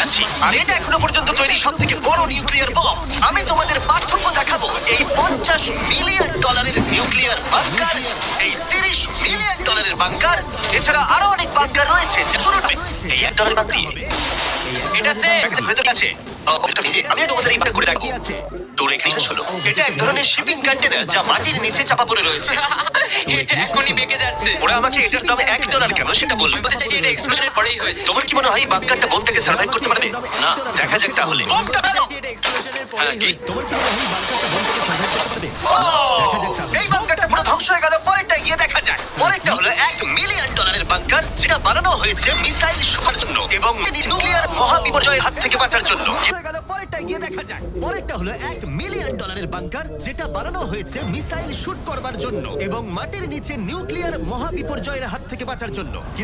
দেখাচ্ছি। আর এটা এখনো পর্যন্ত তৈরি সব থেকে বড় নিউক্লিয়ার বম। আমি তোমাদের পার্থক্য দেখাবো এই $50 মিলিয়ন নিউক্লিয়ার বাংকার, এই $30 মিলিয়ন বাংকার, এছাড়া আরো অনেক বাংকার রয়েছে যে পুরোটাই এই $1 বাদ দিয়ে এটা সেফ। ভেতরে আছে। আমি তোমাদের এই করে রাখবো। তোর এখানে শেষ হলো। এটা এক ধরনের শিপিং কন্টেনার যা মাটির নিচে চাপা পড়ে রয়েছে। এটা এখনই বেঁকে যাচ্ছে। ওরা আমাকে এটার দাম $1 কেন সেটা বলবে। বলতে চাইছি এটা এক্সপ্লোশনের পরেই হয়েছে। তোমার কি মনে হয় এই বাংকারটা বোম থেকে সার্ভাইভ করতে পারবে? না। দেখা যাক তাহলে। বোমটা ফেলো। এটা এক্সপ্লোশনের হ্যাঁ, পরেই কি? হয়েছে। তোমার কি মনে হয় বাংকারটা বন্ধ করে সার্ভাইভ করতে পারবে? ও! এই বাংকারটা পুরো ধ্বংস হয়ে গেল। পরেরটা গিয়ে দেখা যাক। পরেরটা হলো $1 মিলিয়ন বাংকার, যেটা বানানো হয়েছে মিসাইল শোধার জন্য এবং নিউক্লিয়ার মহাবিপর্যয়ের হাত থেকে বাঁচার জন্য। হয়ে গেল, পরেরটা গিয়ে দেখা যাক। পরেরটা হলো $1 মিলিয়ন বাংকার, যেটা বানানো হয়েছে মিসাইল শুট করবার জন্য এবং মাটির নিচে নিউক্লিয়ার মহাবিপর্যয়ের হাত থেকে বাঁচার জন্য।